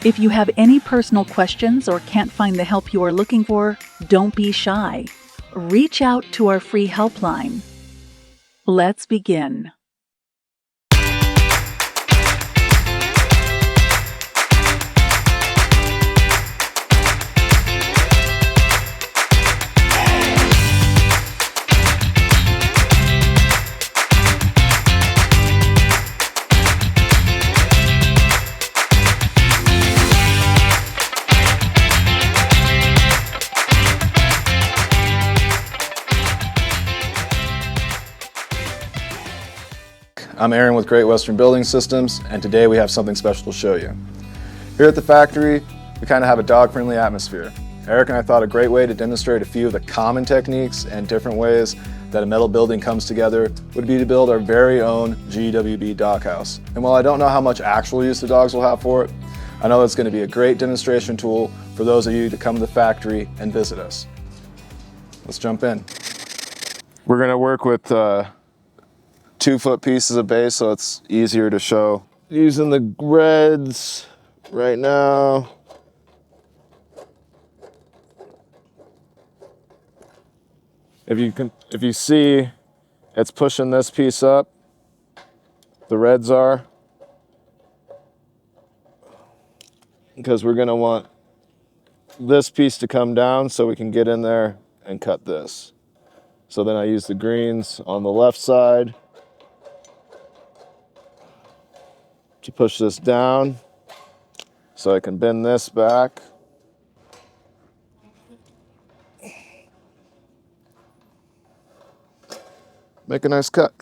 If you have any personal questions or can't find the help you are looking for, don't be shy. Reach out to our free helpline. Let's begin. I'm Aaron with Great Western Building Systems, and today we have something special to show you. Here at the factory, we kind of have a dog-friendly atmosphere. Eric and I thought a great way to demonstrate a few of the common techniques and different ways that a metal building comes together would be to build our very own GWB doghouse. And while I don't know how much actual use the dogs will have for it, I know it's going to be a great demonstration tool for those of you to come to the factory and visit us. Let's jump in. We're going to work with 2-foot pieces of base, so it's easier to show. Using the reds right now. If you see, it's pushing this piece up. The reds are, because we're going to want this piece to come down so we can get in there and cut this. So then I use the greens on the left side to push this down so I can bend this back. Make a nice cut.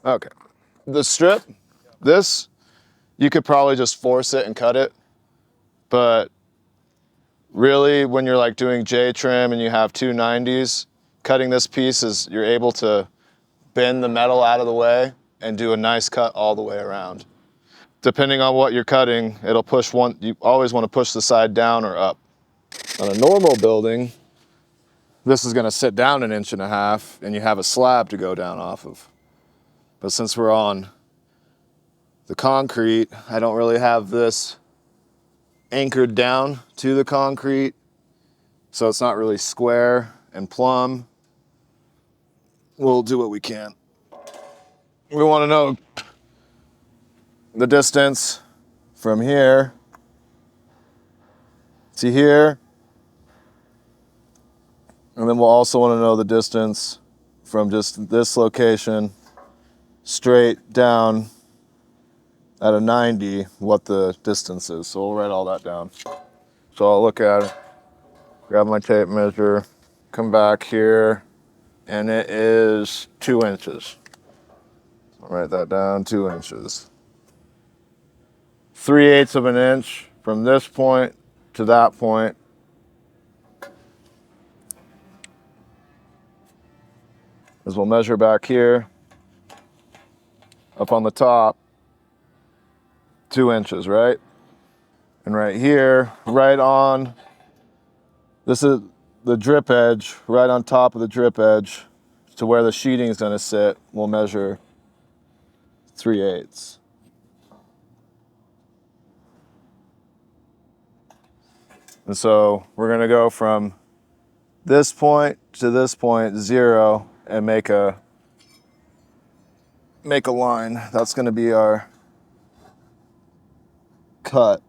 Okay, the strip, this, you could probably just force it and cut it, but really when you're like doing J trim and you have 290s, cutting this piece is, you're able to bend the metal out of the way and do a nice cut all the way around. Depending on what you're cutting, it'll push one, you always want to push the side down or up. On a normal building, this is going to sit down 1.5 inches and you have a slab to go down off of. But since we're on the concrete, I don't really have this anchored down to the concrete, so it's not really square and plumb. We'll do what we can. We want to know the distance from here to here, and then we'll also want to know the distance from just this location straight down at a 90, what the distance is. So we'll write all that down. So I'll look at it, grab my tape measure, come back here, and it is 2 inches. I'll write that down, 2 inches. 3/8 of an inch from this point to that point. As we'll measure back here, up on the top, 2 inches, right? And right here, right on, this is the drip edge, right on top of the drip edge to where the sheeting is going to sit, we'll measure 3/8. And so we're going to go from this point to this point, 0, and make a line. That's going to be our cut.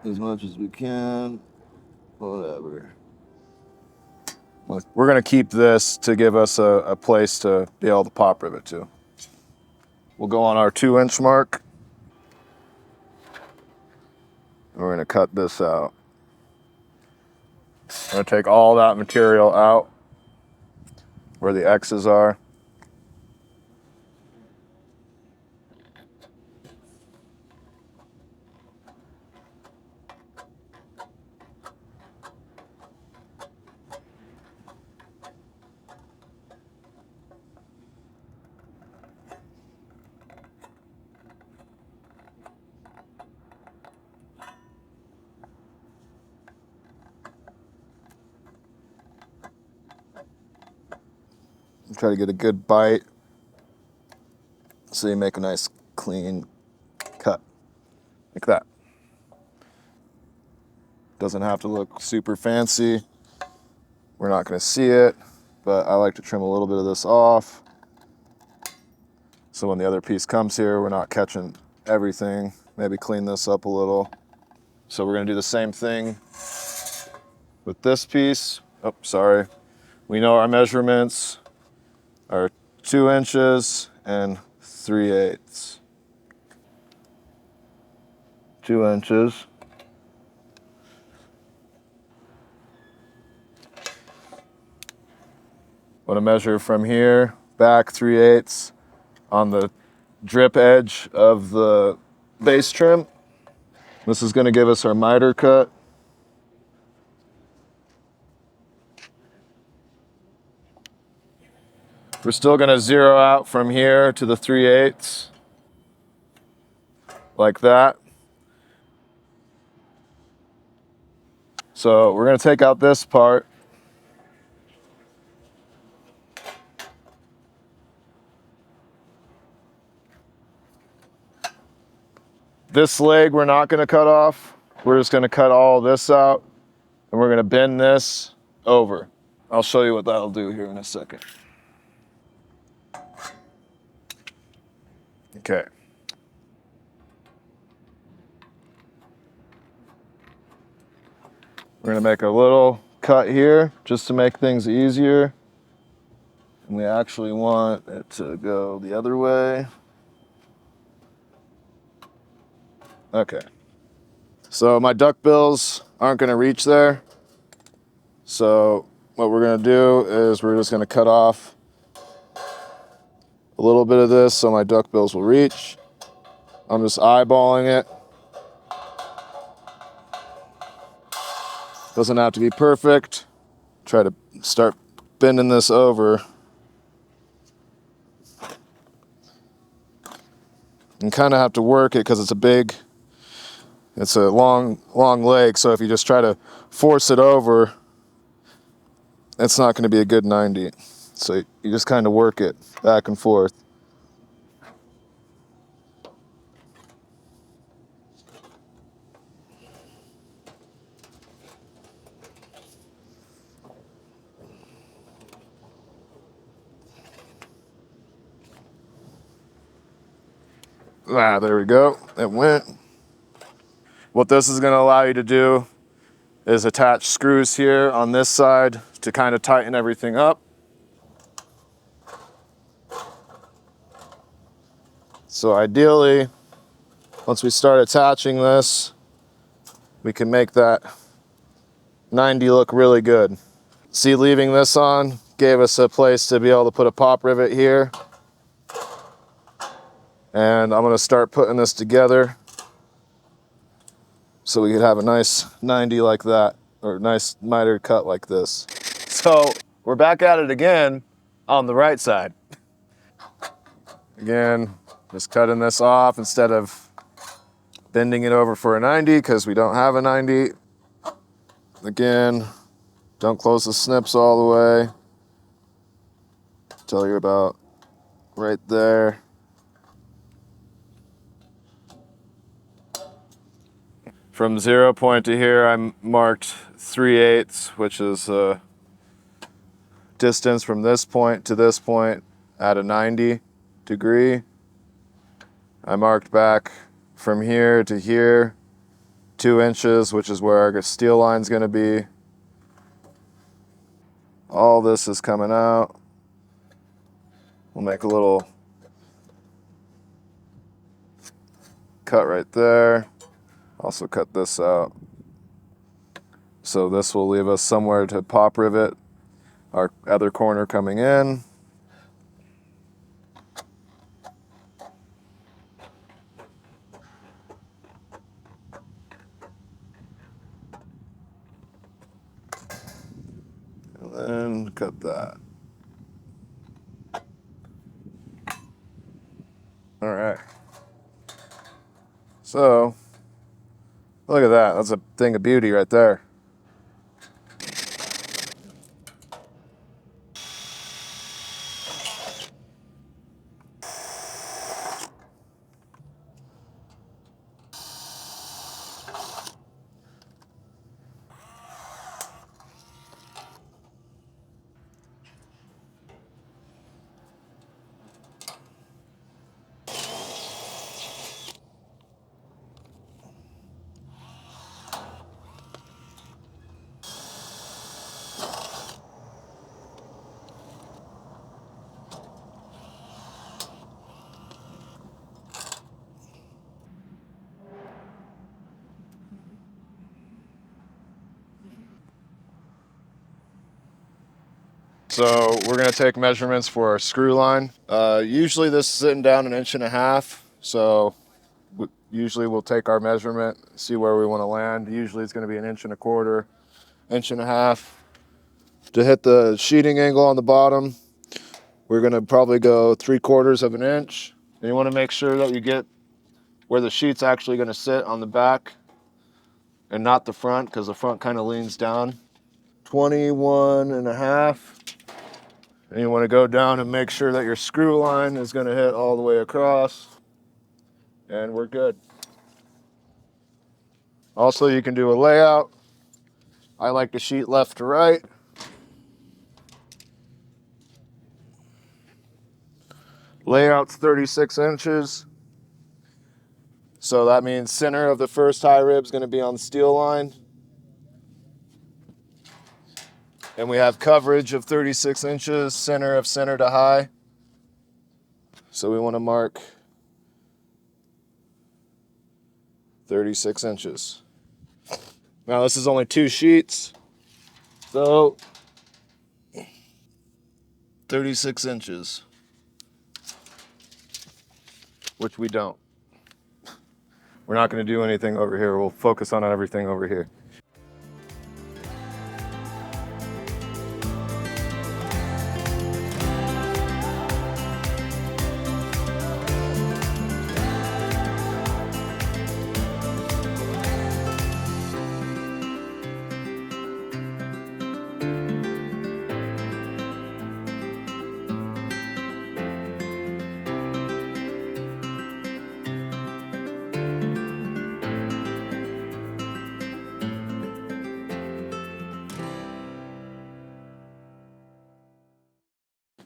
As much as we can, whatever. We're gonna keep this to give us a place to be able to pop rivet to. We'll go on our 2-inch mark. And we're gonna cut this out. I'm gonna take all that material out where the X's are. Try to get a good bite so you make a nice clean cut like that. Doesn't have to look super fancy. We're not going to see it, but I like to trim a little bit of this off so when the other piece comes here, we're not catching everything. Maybe clean this up a little. So we're going to do the same thing with this piece. Oh, sorry. We know our measurements are 2 inches and 3/8. 2 inches. Want to measure from here back 3/8 on the drip edge of the base trim. This is going to give us our miter cut. We're still going to zero out from here to the 3/8 like that. So we're going to take out this part. This leg we're not going to cut off. We're just going to cut all this out and we're going to bend this over. I'll show you what that'll do here in a second. Okay. We're going to make a little cut here just to make things easier. And we actually want it to go the other way. Okay. So my duckbills aren't going to reach there. So what we're going to do is we're just going to cut off a little bit of this so my duckbills will reach. I'm just eyeballing it. Doesn't have to be perfect. Try to start bending this over. And kind of have to work it because it's a long leg. So if you just try to force it over, it's not going to be a good 90. So you just kind of work it back and forth. Ah, there we go. It went. What this is going to allow you to do is attach screws here on this side to kind of tighten everything up. So ideally, once we start attaching this, we can make that 90 look really good. See, leaving this on gave us a place to be able to put a pop rivet here. And I'm gonna start putting this together so we could have a nice 90 like that, or a nice mitered cut like this. So we're back at it again on the right side. Again, just cutting this off instead of bending it over for a 90 because we don't have a 90. Again, don't close the snips all the way until you're about right there. From 0 point to here, I marked 3/8, which is a distance from this point to this point at a 90 degree. I marked back from here to here 2 inches, which is where our steel line's going to be. All this is coming out. We'll make a little cut right there. Also cut this out. So this will leave us somewhere to pop rivet our other corner coming in. And then cut that. All right. So look at that. That's a thing of beauty right there. So we're gonna take measurements for our screw line. Usually this is sitting down 1.5 inches. So usually we'll take our measurement, see where we wanna land. Usually it's gonna be 1.25 inches, 1.5 inches. To hit the sheeting angle on the bottom, we're gonna probably go 3/4 inch. And you wanna make sure that you get where the sheet's actually gonna sit on the back and not the front, because the front kind of leans down. 21.5. And you want to go down and make sure that your screw line is going to hit all the way across. And we're good. Also, you can do a layout. I like to sheet left to right. Layout's 36 inches. So that means center of the first high rib is going to be on the steel line. And we have coverage of 36 inches, center to high. So we want to mark 36 inches. Now this is only 2 sheets, so 36 inches, which we don't. We're not going to do anything over here. We'll focus on everything over here.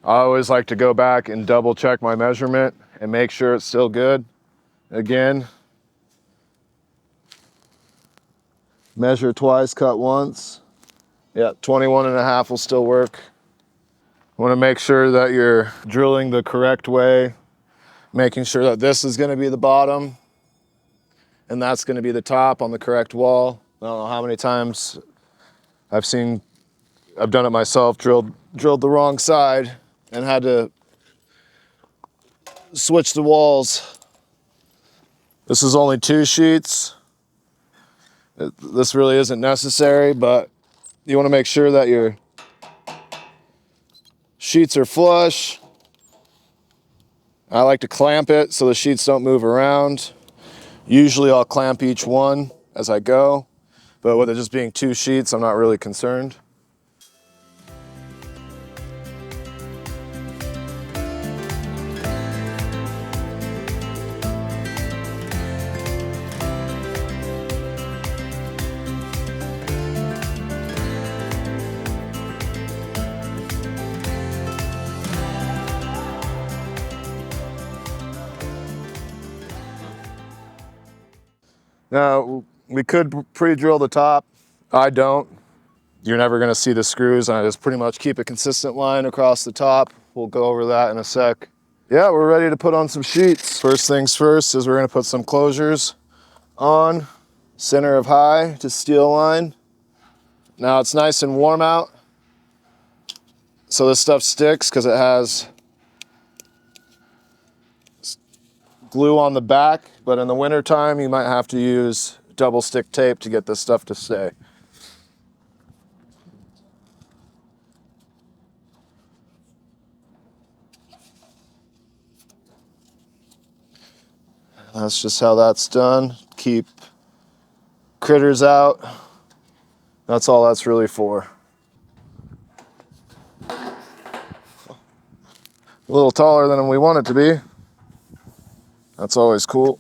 I always like to go back and double check my measurement and make sure it's still good. Again, measure twice, cut once. Yeah, 21.5 will still work. Want to make sure that you're drilling the correct way, making sure that this is going to be the bottom and that's going to be the top on the correct wall. I don't know how many times I've done it myself, drilled the wrong side and had to switch the walls. This is only 2 sheets. This really isn't necessary, but you want to make sure that your sheets are flush. I like to clamp it so the sheets don't move around. Usually I'll clamp each one as I go, but with it just being 2 sheets, I'm not really concerned. Now, we could pre-drill the top. I don't. you're never gonna see the screws, and I just pretty much keep a consistent line across the top. We'll go over that in a sec. Yeah, we're ready to put on some sheets. First things first is we're gonna put some closures on, center of high to steel line. Now it's nice and warm out, so this stuff sticks because it has glue on the back, but in the winter time you might have to use double stick tape to get this stuff to stay. That's just how that's done. Keep critters out. That's all that's really for. A little taller than we want it to be. That's always cool.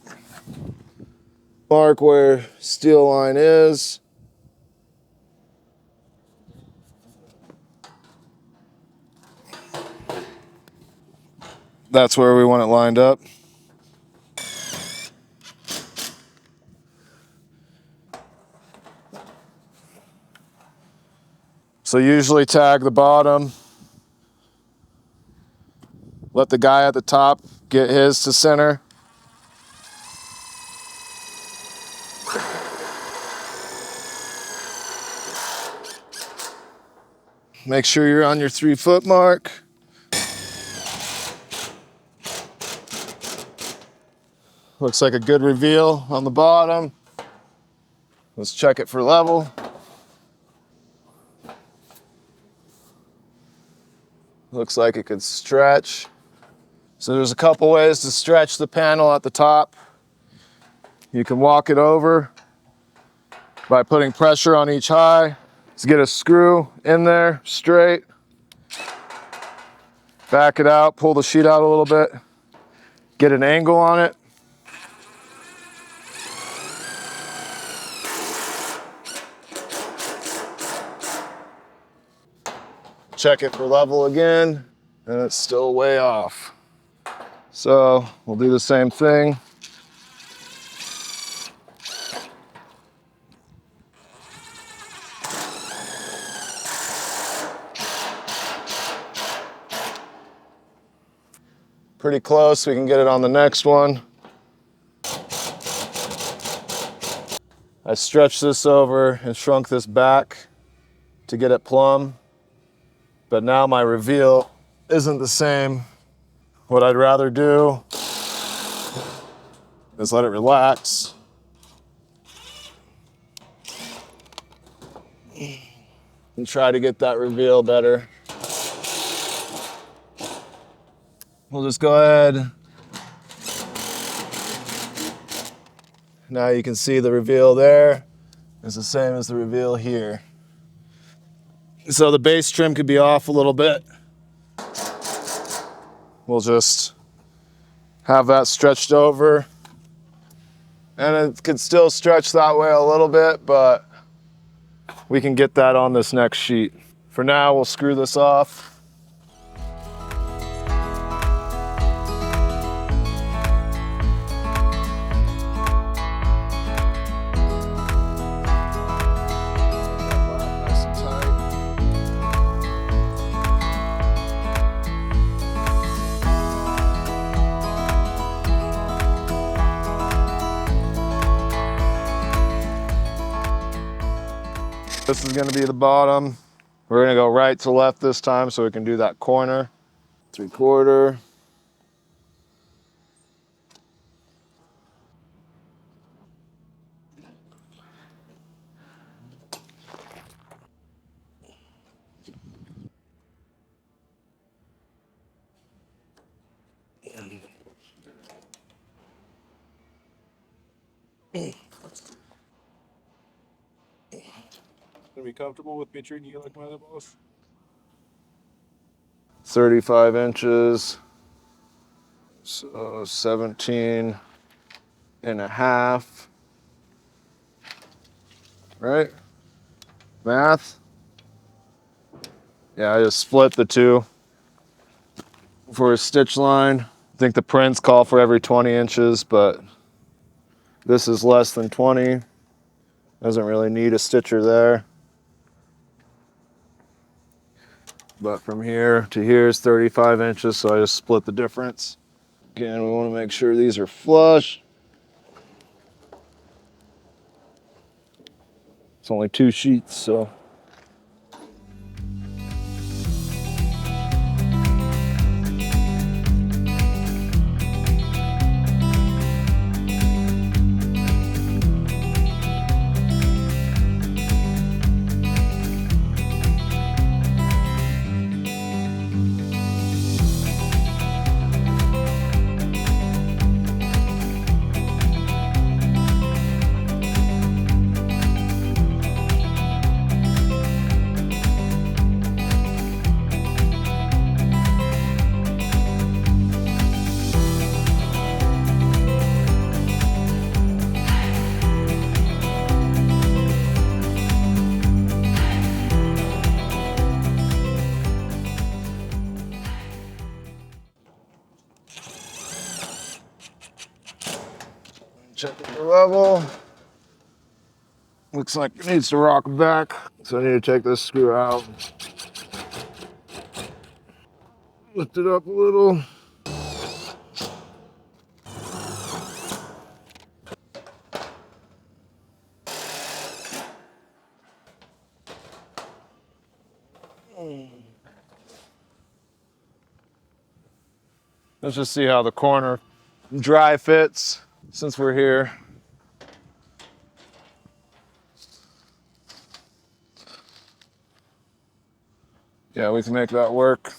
Mark where steel line is. That's where we want it lined up. So usually tag the bottom. Let the guy at the top get his to center. Make sure you're on your 3 foot mark. Looks like a good reveal on the bottom. Let's check it for level. Looks like it could stretch. So there's a couple ways to stretch the panel at the top. You can walk it over by putting pressure on each high. Let's get a screw in there straight. Back it out, pull the sheet out a little bit. Get an angle on it. Check it for level again, and it's still way off. So we'll do the same thing. Pretty close, we can get it on the next one. I stretched this over and shrunk this back to get it plumb, but now my reveal isn't the same. What I'd rather do is let it relax. And try to get that reveal better. We'll just go ahead. Now you can see the reveal there is the same as the reveal here. So the base trim could be off a little bit. We'll just have that stretched over. And it could still stretch that way a little bit, but we can get that on this next sheet. For now, we'll screw this off. This is gonna be the bottom. We're gonna go right to left this time so we can do that corner. 3/4. Gonna be comfortable with me treating you like my other boss? 35 inches. So 17 and a half. Right? Math? Yeah, I just split the two for a stitch line. I think the prints call for every 20 inches, but this is less than 20. Doesn't really need a stitcher there. But from here to here is 35 inches, so I just split the difference. Again, we want to make sure these are flush. It's only 2 sheets, so. Check the level. Looks like it needs to rock back, so I need to take this screw out. Lift it up a little. Let's just see how the corner dry fits since we're here. Yeah, we can make that work.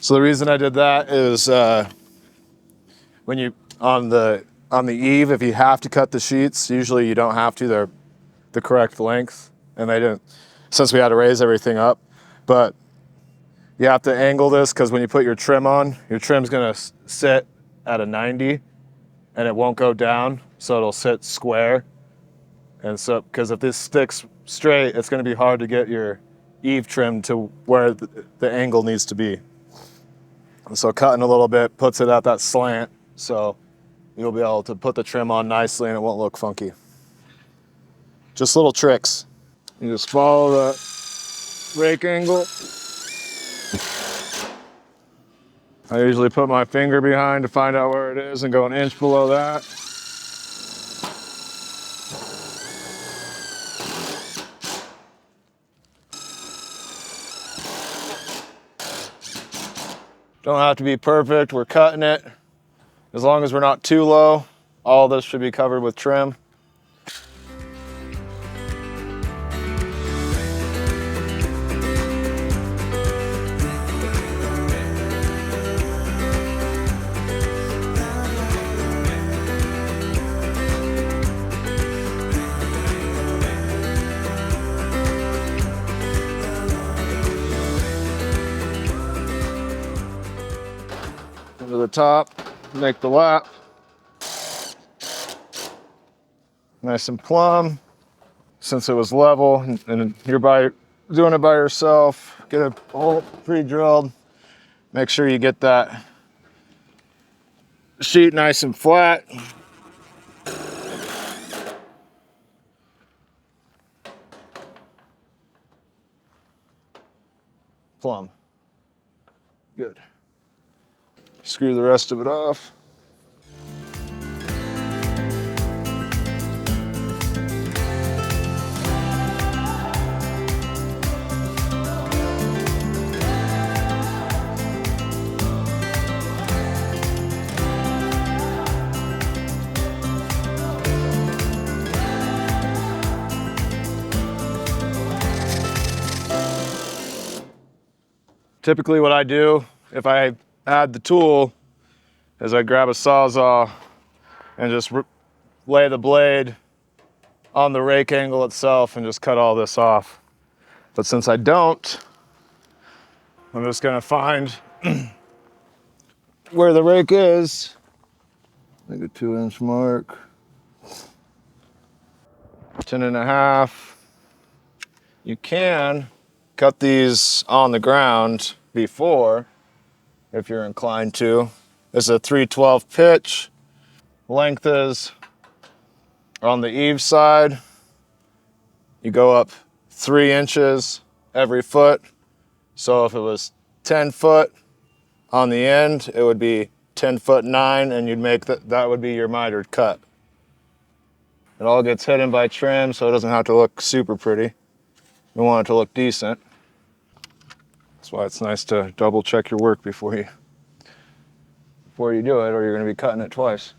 So the reason I did that is when you on the Eave, if you have to cut the sheets, usually you don't have to. They're the correct length, and they didn't, since we had to raise everything up. But you have to angle this because when you put your trim's gonna sit at a 90, and it won't go down, so it'll sit square. And so, because if this sticks straight, it's gonna be hard to get your Eave trim to where the angle needs to be. So cutting a little bit puts it at that slant, so you'll be able to put the trim on nicely and it won't look funky. Just little tricks. You just follow the rake angle. I usually put my finger behind to find out where it is and go an inch below that. Don't have to be perfect, we're cutting it. As long as we're not too low, all this should be covered with trim. To the top, make the lap. Nice and plumb. Since it was level and you're doing it by yourself, get a hole pre-drilled. Make sure you get that sheet nice and flat. Plumb. Good. Screw the rest of it off. typically what I do if I add the tool is I grab a Sawzall and just lay the blade on the rake angle itself and just cut all this off. But since I don't, I'm just gonna find where the rake is, like a 2-inch mark, 10.5. You can cut these on the ground before, if you're inclined to. It's a 3/12 pitch. Length is on the Eave side. You go up 3 inches every foot. So if it was 10 foot on the end, it would be 10'9", and you'd make that would be your mitered cut. It all gets hidden by trim, so it doesn't have to look super pretty. We want it to look decent. That's why it's nice to double check your work before you do it, or you're going to be cutting it twice.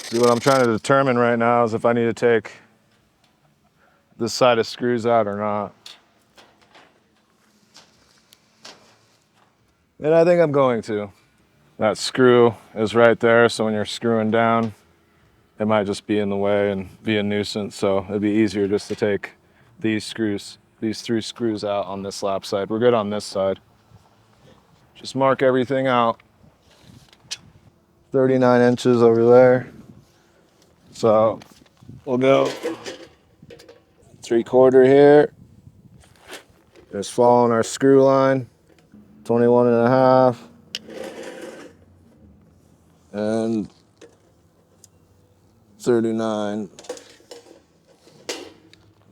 See, what I'm trying to determine right now is if I need to take this side of screws out or not. And I think I'm going to. That screw is right there, so when you're screwing down, it might just be in the way and be a nuisance, so it'd be easier just to take these 3 screws out on this lap side. We're good on this side. Just mark everything out. 39 inches over there. So we'll go 3/4 here. Just following our screw line. 21.5. And 39.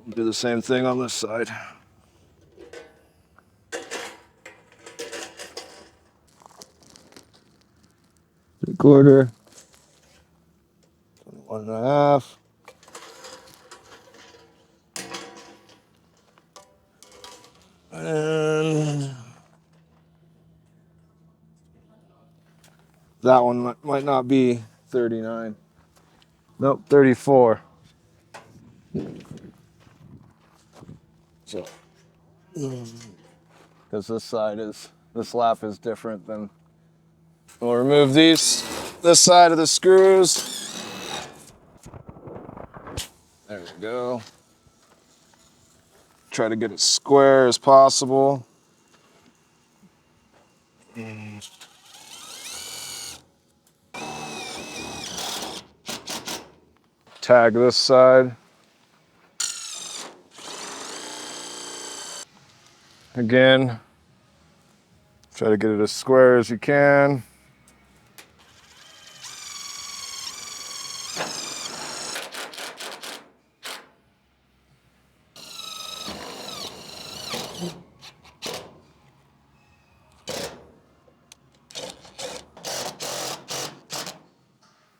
We'll do the same thing on this side. Three-quarter. 21.5. And that one might not be 39. Nope, 34. So, because this lap is different than. We'll remove this side of the screws. There we go. Try to get it square as possible. Tag this side. Again, try to get it as square as you can.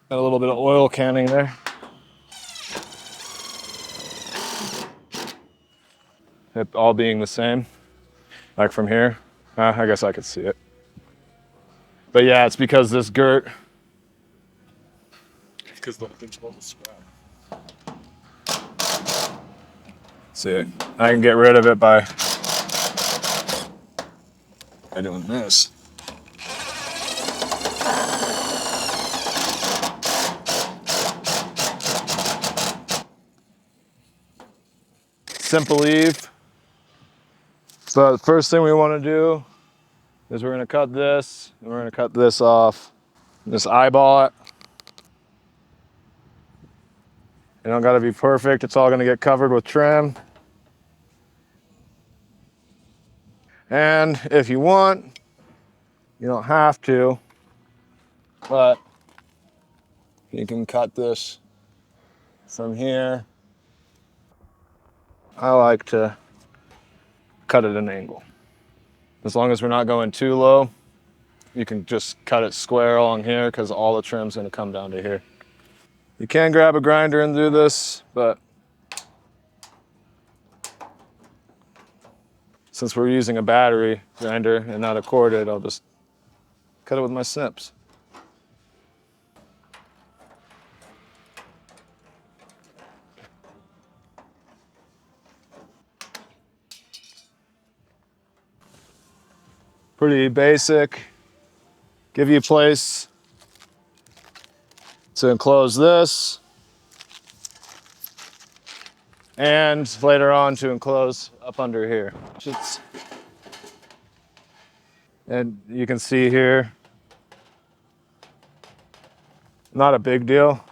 Got a little bit of oil canning there. It all being the same, like from here. I guess I could see it. But yeah, it's because this girt. Because the thing's called a scrap. See it. I can get rid of it by doing this. Simple Eave. So the first thing we want to do is we're going to cut this, and we're going to cut this off. Just eyeball it. You don't got to be perfect. It's all going to get covered with trim. And if you want, you don't have to, but you can cut this from here. I like to cut at an angle. As long as we're not going too low, you can just cut it square along here because all the trim's going to come down to here. You can grab a grinder and do this, but since we're using a battery grinder and not a corded, I'll just cut it with my snips. Pretty basic. Give you a place to enclose this, and later on to enclose up under here. And you can see here, not a big deal.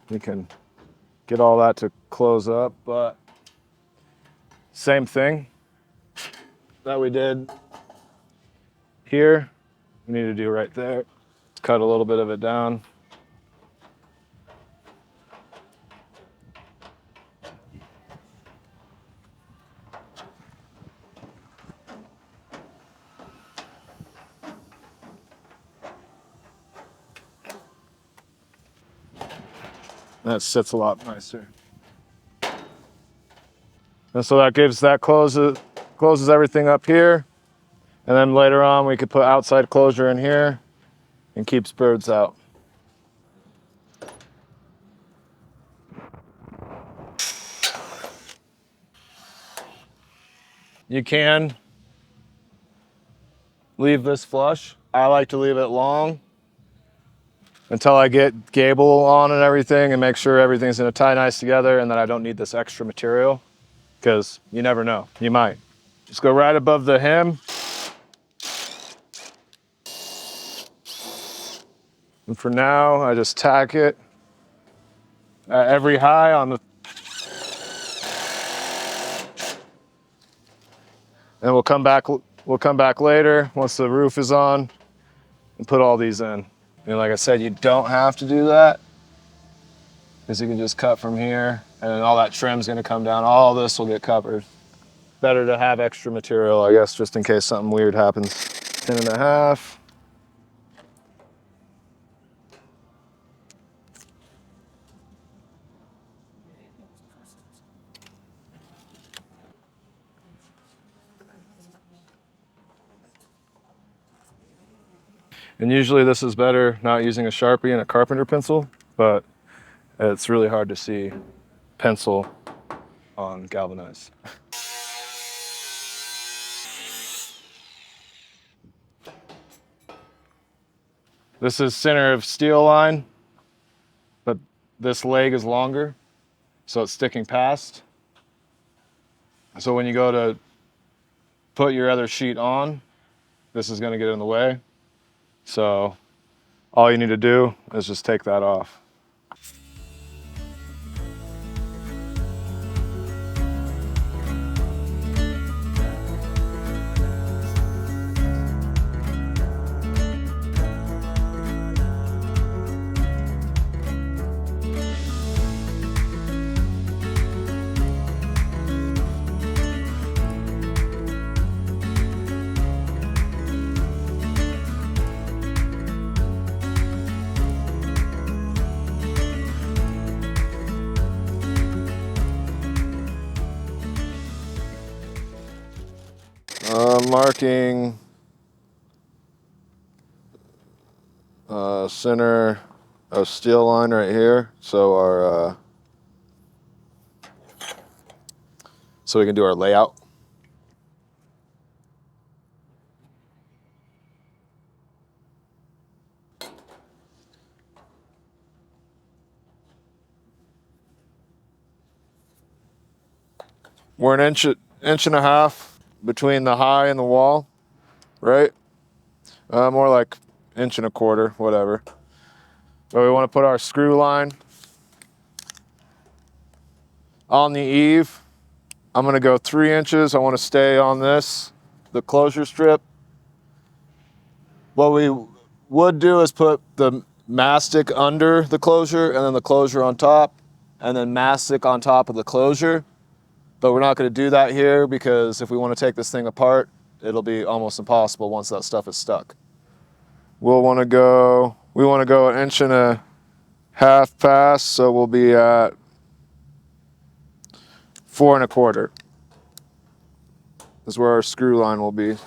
You can get all that to close up, but same thing that we did here, we need to do right there. Let's cut a little bit of it down. That sits a lot nicer. And so that closes everything up here. And then later on we could put outside closure in here and keeps birds out. You can leave this flush. I like to leave it long until I get gable on and everything and make sure everything's gonna tie nice together, and then I don't need this extra material, because you never know, you might. Just go right above the hem. And for now, I just tack it at every high on the, and we'll come back later once the roof is on and put all these in. And like I said, you don't have to do that, because you can just cut from here and then all that trim's gonna come down. All this will get covered. Better to have extra material, I guess, just in case something weird happens. 10.5. And usually this is better not using a Sharpie and a carpenter pencil, but it's really hard to see pencil on galvanized. This is center of steel line, but this leg is longer, so it's sticking past. So when you go to put your other sheet on, this is gonna get in the way. So all you need to do is just take that off. Marking center of steel line right here, so our so we can do our layout. We're an inch and a half between the high and the wall, right? More like 1.25 inches, whatever. But we want to put our screw line on the eave. I'm going to go 3 inches. I want to stay on this, the closure strip. What we would do is put the mastic under the closure and then the closure on top, and then mastic on top of the closure. But we're not going to do that here, because if we want to take this thing apart, it'll be almost impossible once that stuff is stuck. We want to go 1.5 inches past, so we'll be at 4.25 inches. is where our screw line will be.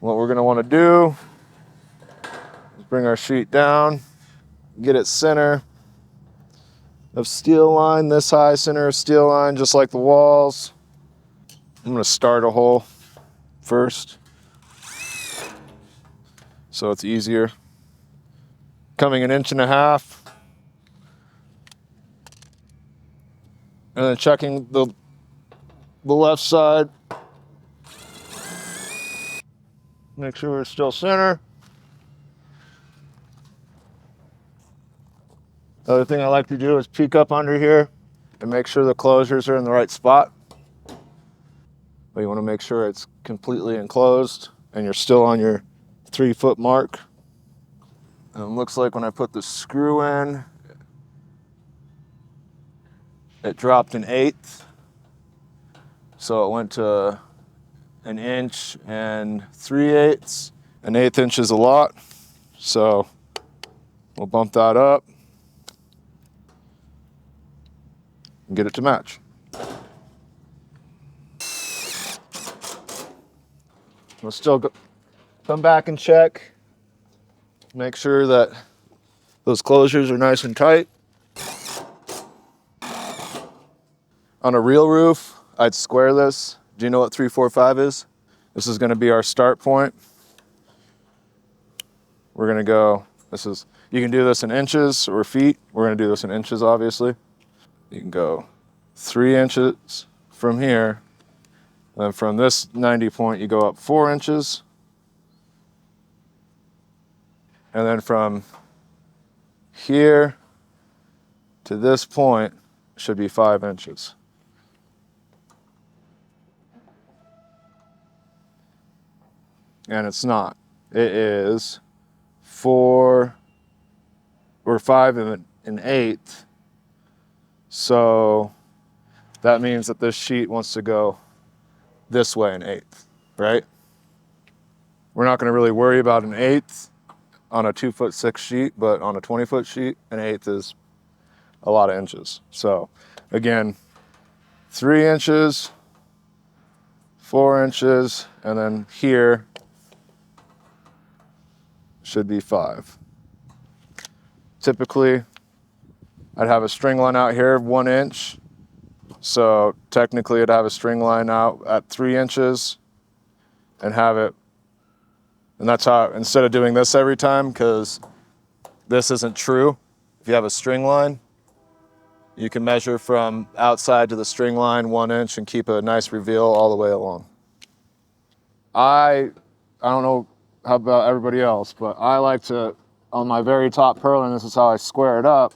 What we're gonna wanna do is bring our sheet down, get it center of steel line, this high center of steel line, just like the walls. I'm gonna start a hole first, so it's easier. Coming 1.5 inches, and then checking the left side. Make sure we're still center. The other thing I like to do is peek up under here and make sure the closures are in the right spot. But you want to make sure it's completely enclosed and you're still on your 3-foot mark. And it looks like when I put the screw in, it dropped 1/8. So it went to 1 3/8 inches. 1/8 inch is a lot. So we'll bump that up and get it to match. We'll still come back and check. Make sure that those closures are nice and tight. On a real roof, I'd square this. Do you know what 345 is? This is gonna be our start point. We're gonna go, you can do this in inches or feet. We're gonna do this in inches, obviously. You can go 3 inches from here. Then from this 90 point, you go up 4 inches. And then from here to this point should be 5 inches. And it's not. It is 4 or 5 1/8. So that means that this sheet wants to go this way 1/8, right? We're not gonna really worry about 1/8 on a 2'6" sheet, but on a 20-foot sheet, 1/8 is a lot of inches. So again, 3 inches, 4 inches, and then here should be 5. Typically, I'd have a string line out here of 1 inch. So technically I'd have a string line out at 3 inches and have it, and that's how, instead of doing this every time, because this isn't true. If you have a string line, you can measure from outside to the string line 1 inch and keep a nice reveal all the way along. I don't know how about everybody else, but I like to, on my very top purlin, this is how I square it up.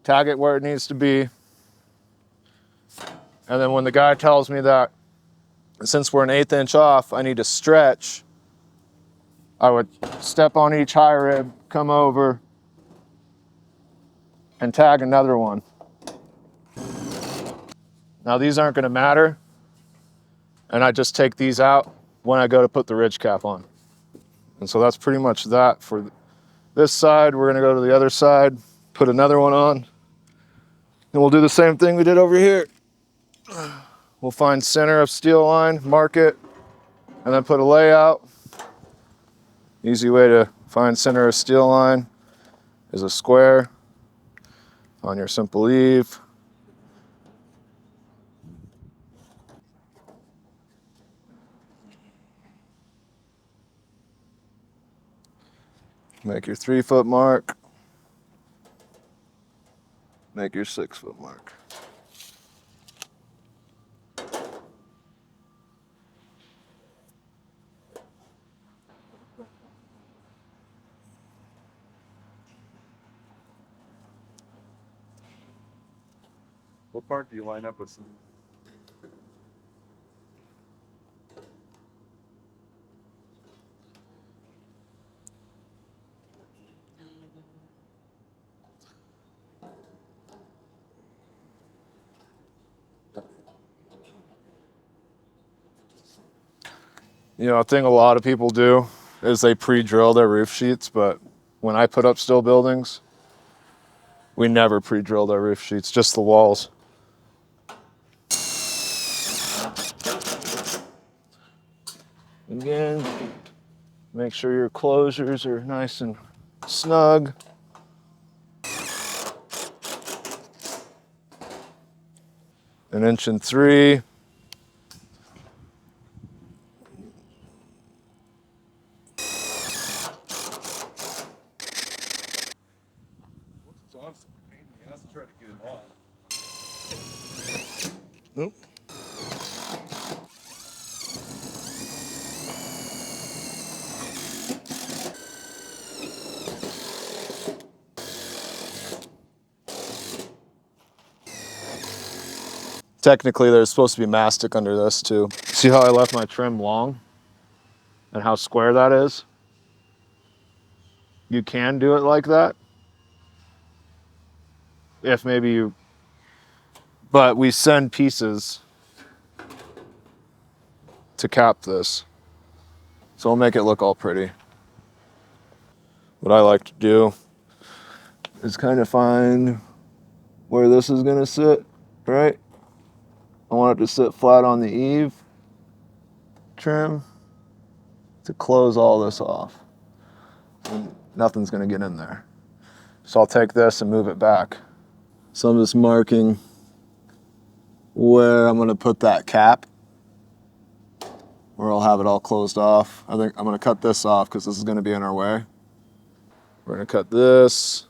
Tag it where it needs to be. And then when the guy tells me that since we're 1/8 inch off, I need to stretch, I would step on each high rib, come over, and tag another one. Now these aren't gonna matter, and I just take these out when I go to put the ridge cap on. And so that's pretty much that for this side. We're gonna go to the other side, put another one on, and we'll do the same thing we did over here. We'll find center of steel line, mark it, and then put a layout. Easy way to find center of steel line is a square on your simple Eave. Make your 3-foot mark. Make your 6-foot mark. What part do you line up with? You know, a thing a lot of people do is they pre-drill their roof sheets, but when I put up steel buildings, we never pre-drill their roof sheets, just the walls. Again, make sure your closures are nice and snug. An inch and 3. Nope. Technically, there's supposed to be mastic under this too. See how I left my trim long and how square that is? You can do it like that if maybe you, but we send pieces to cap this. So we'll make it look all pretty. What I like to do is kind of find where this is gonna sit, right? I want it to sit flat on the eave trim to close all this off. And nothing's gonna get in there. So I'll take this and move it back. So I'm just marking where I'm gonna put that cap, where I'll have it all closed off. I think I'm gonna cut this off because this is gonna be in our way. We're gonna cut this.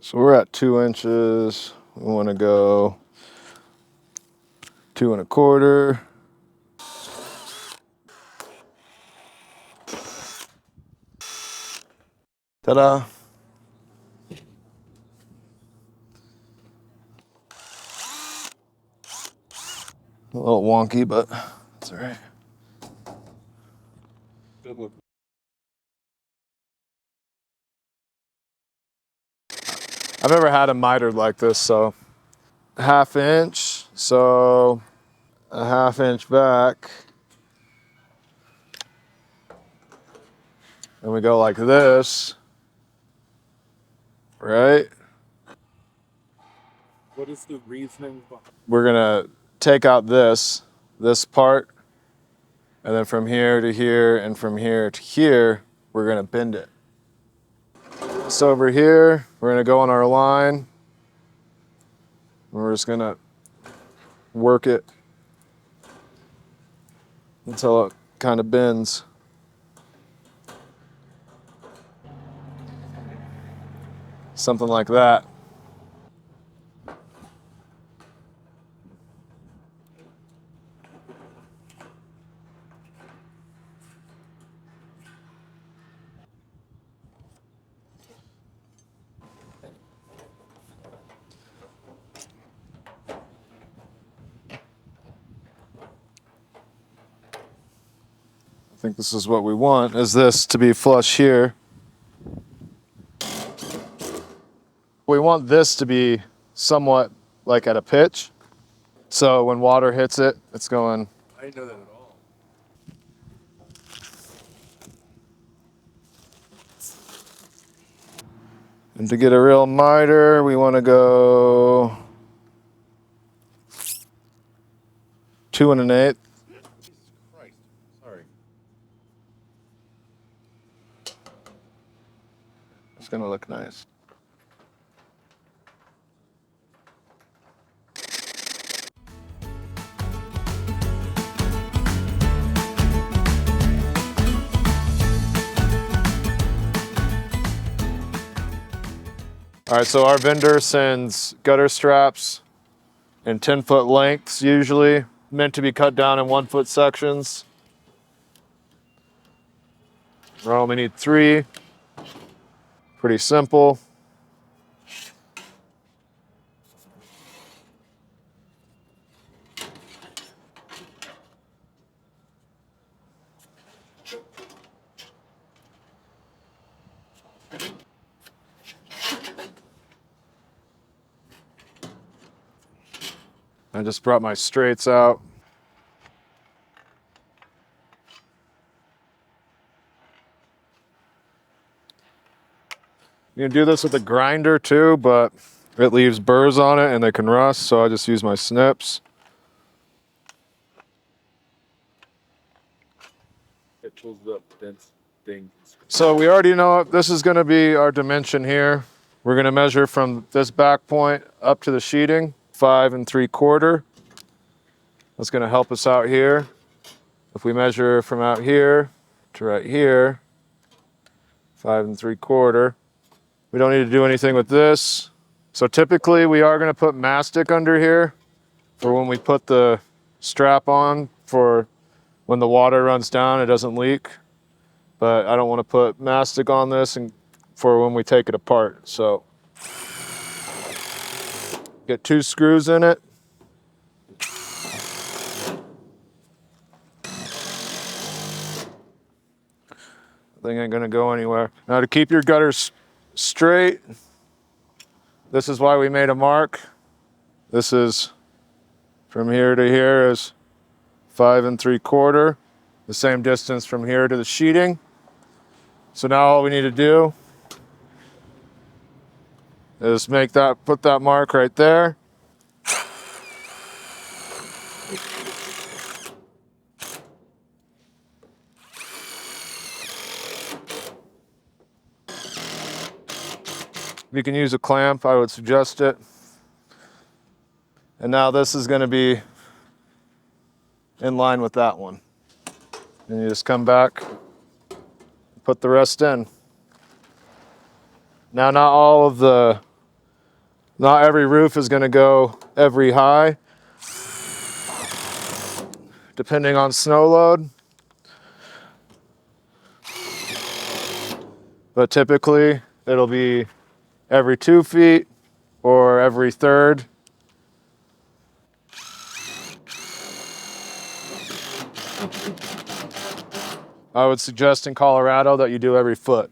So we're at 2 inches. We want to go 2 1/4. Ta-da. A little wonky, but that's all right. I've never had a mitered like this, so 1/2 inch, so a 1/2 inch back. And we go like this, right? What is the reasoning behind? We're gonna take out this part, and then from here to here and from here to here, we're gonna bend it. So over here, we're gonna go on our line. And we're just gonna work it until it kind of bends. Something like that. I think this is what we want, is this to be flush here. We want this to be somewhat like at a pitch. So when water hits it, it's going. I didn't know that at all. And to get a real miter, we want to go 2 1/8. gonna look nice. All right, so our vendor sends gutter straps in 10-foot lengths, usually meant to be cut down in 1-foot sections. We only need 3. Pretty simple. I just brought my straights out. You can do this with a grinder too, but it leaves burrs on it and they can rust, so I just use my snips. It pulls up dense things. So we already know this is going to be our dimension here. We're going to measure from this back point up to the sheeting, 5 3/4. That's going to help us out here. If we measure from out here to right here, 5 3/4. We don't need to do anything with this. So typically we are going to put mastic under here for when we put the strap on, for when the water runs down, it doesn't leak. But I don't want to put mastic on this and for when we take it apart. So get 2 screws in it. Thing ain't gonna go anywhere. Now to keep your gutters straight, this is why we made a mark. This is from here to here is 5 3/4, the same distance from here to the sheeting. So now all we need to do is put that mark right there. If you can use a clamp, I would suggest it. And now this is going to be in line with that one. And you just come back, put the rest in. Now not every roof is going to go every high, depending on snow load. But typically it'll be every 2 feet or every 1/3. I would suggest in Colorado that you do every foot.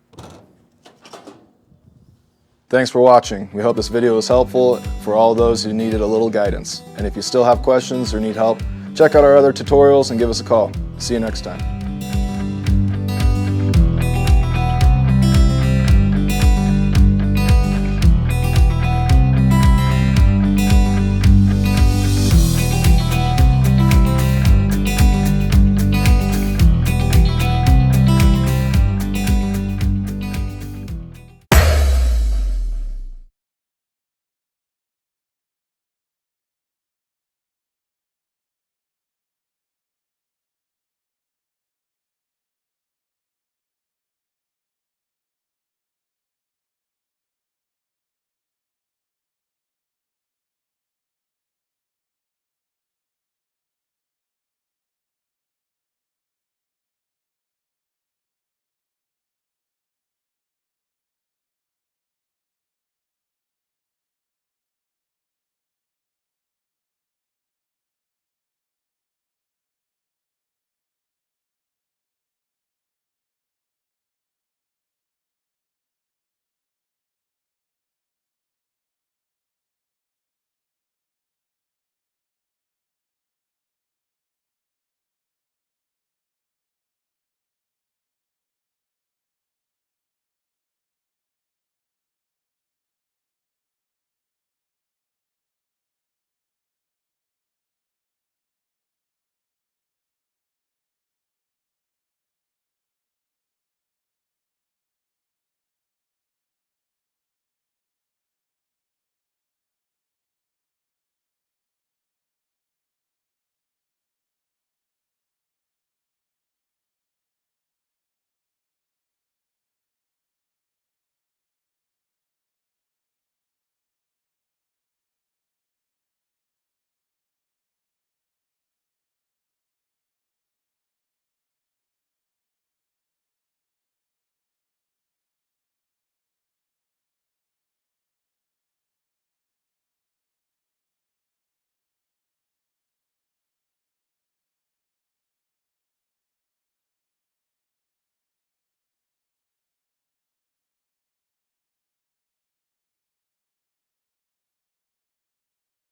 Thanks for watching. We hope this video was helpful for all those who needed a little guidance. And if you still have questions or need help, check out our other tutorials and give us a call. See you next time.